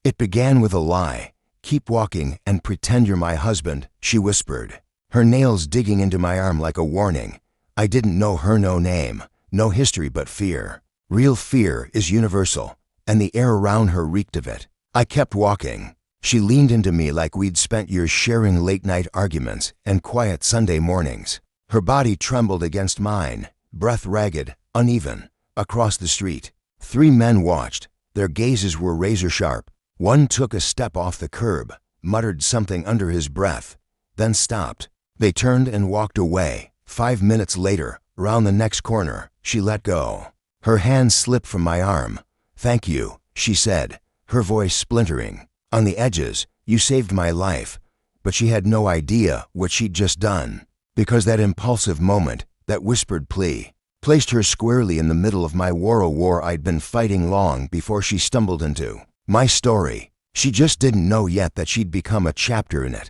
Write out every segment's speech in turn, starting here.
It began with a lie. "Keep walking and pretend you're my husband," she whispered, her nails digging into my arm like a warning. I didn't know her no name, no history but fear. Real fear is universal, and the air around her reeked of it. I kept walking. She leaned into me like we'd spent years sharing late-night arguments and quiet Sunday mornings. Her body trembled against mine, breath ragged, uneven. Across the street, 3 men watched. Their gazes were razor-sharp. One took a step off the curb, muttered something under his breath, then stopped. They turned and walked away. 5 minutes later, round the next corner, she let go. Her hand slipped from my arm. "Thank you," she said, her voice splintering. "On the edges, you saved my life." But she had no idea what she'd just done, because that impulsive moment, that whispered plea, placed her squarely in the middle of my war I'd been fighting long before she stumbled into. My story. She just didn't know yet that she'd become a chapter in it.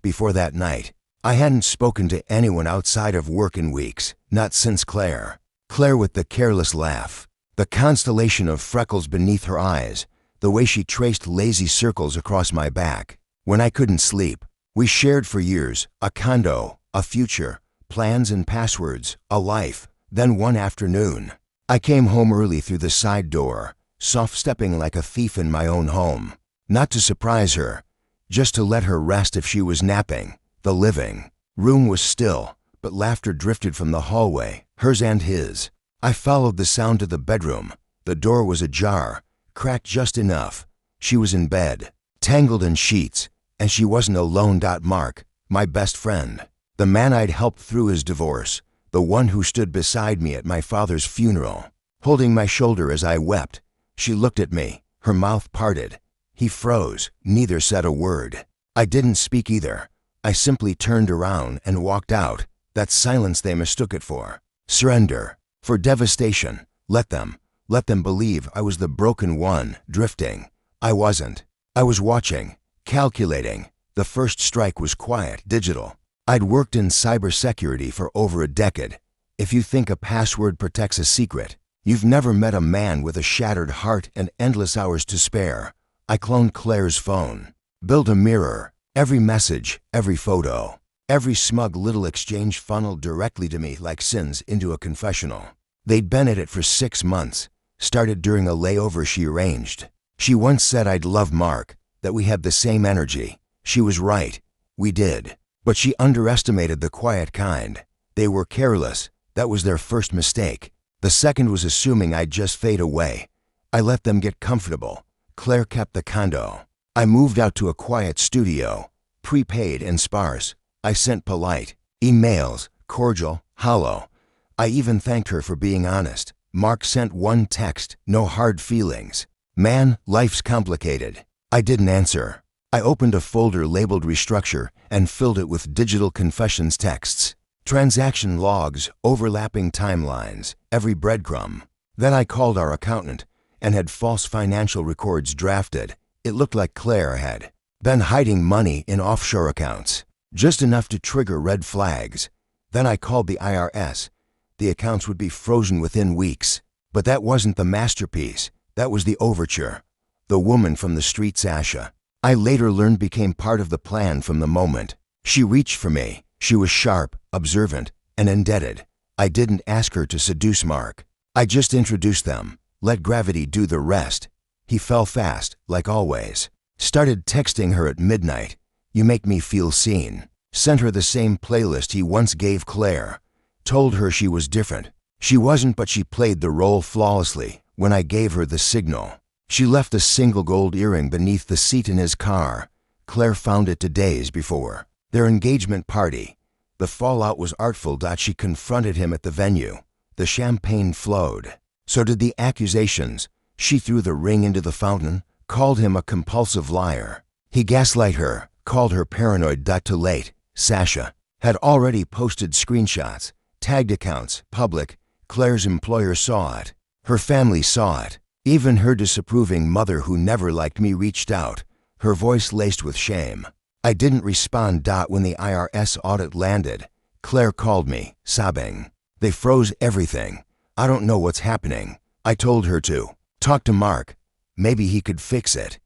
Before that night, I hadn't spoken to anyone outside of work in weeks, not since Claire. Claire with the careless laugh, the constellation of freckles beneath her eyes, the way she traced lazy circles across my back. When I couldn't sleep, we shared for years, a condo, a future, plans and passwords, a life. Then one afternoon, I came home early through the side door, soft-stepping like a thief in my own home. Not to surprise her, just to let her rest if she was napping. The living room was still, but laughter drifted from the hallway, hers and his. I followed the sound to the bedroom. The door was ajar, cracked just enough. She was in bed, tangled in sheets, and she wasn't alone. Mark, my best friend, the man I'd helped through his divorce, the one who stood beside me at my father's funeral, holding my shoulder as I wept. She looked at me, her mouth parted. He froze, neither said a word. I didn't speak either. I simply turned around and walked out. That silence they mistook it for surrender, for devastation. Let them believe I was the broken one, drifting. I wasn't. I was watching, calculating. The first strike was quiet, digital. I'd worked in cybersecurity for over a decade. If you think a password protects a secret, you've never met a man with a shattered heart and endless hours to spare. I cloned Claire's phone, built a mirror. Every message, every photo, every smug little exchange funneled directly to me like sins into a confessional. They'd been at it for 6 months, started during a layover she arranged. She once said I'd love Mark, that we had the same energy. She was right. We did. But she underestimated the quiet kind. They were careless. That was their first mistake. The second was assuming I'd just fade away. I let them get comfortable. Claire kept the condo. I moved out to a quiet studio, prepaid and sparse. I sent polite emails, cordial, hollow. I even thanked her for being honest. Mark sent one text, no hard feelings. "Man, life's complicated." I didn't answer. I opened a folder labeled Restructure and filled it with digital confessions texts, transaction logs, overlapping timelines, every breadcrumb. Then I called our accountant and had false financial records drafted. It looked like Claire had been hiding money in offshore accounts, just enough to trigger red flags. Then I called the IRS. The accounts would be frozen within weeks. But that wasn't the masterpiece. That was the overture. The woman from the street, Sasha, I later learned became part of the plan from the moment. She reached for me. She was sharp, observant, and indebted. I didn't ask her to seduce Mark. I just introduced them, let gravity do the rest. He fell fast, like always. Started texting her at midnight. "You make me feel seen." Sent her the same playlist he once gave Claire. Told her she was different. She wasn't, but she played the role flawlessly when I gave her the signal. She left a single gold earring beneath the seat in his car. Claire found it 2 days before their engagement party. The fallout was artful. She confronted him at the venue. The champagne flowed. So did the accusations. She threw the ring into the fountain, called him a compulsive liar. He gaslight her, called her paranoid. Too late. Sasha had already posted screenshots, tagged accounts, public. Claire's employer saw it. Her family saw it. Even her disapproving mother, who never liked me, reached out, her voice laced with shame. I didn't respond. When the IRS audit landed, Claire called me, sobbing. "They froze everything. I don't know what's happening." I told her to talk to Mark. Maybe he could fix it.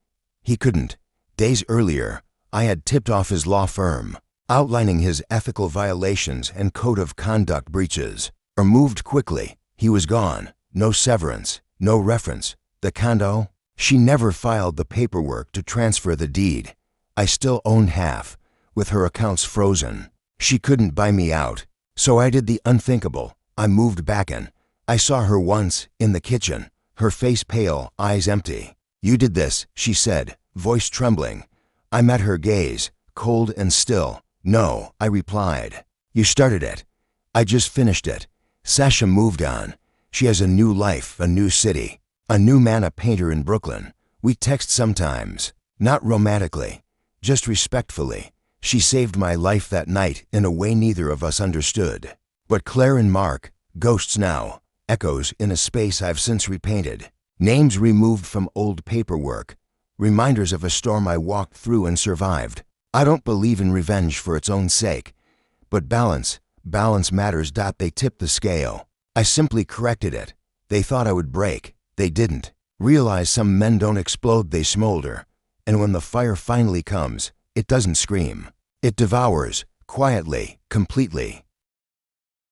He couldn't. Days earlier, I had tipped off his law firm, outlining his ethical violations and code of conduct breaches. Or moved quickly. He was gone. No severance, no reference. The condo? She never filed the paperwork to transfer the deed. I still owned half, with her accounts frozen. She couldn't buy me out. So I did the unthinkable. I moved back in. I saw her once, in the kitchen, her face pale, eyes empty. "You did this," she said, voice trembling. I met her gaze, cold and still. "No," I replied. "You started it. I just finished it." Sasha moved on. She has a new life, a new city, a new man, a painter in Brooklyn. We text sometimes, not romantically, just respectfully. She saved my life that night in a way neither of us understood. But Claire and Mark, ghosts now, echoes in a space I've since repainted. Names removed from old paperwork, reminders of a storm I walked through and survived. I don't believe in revenge for its own sake, but balance matters. They tipped the scale. I simply corrected it. They thought I would break. They didn't. Realize some men don't explode, they smolder. And when the fire finally comes, it doesn't scream. It devours, quietly, completely.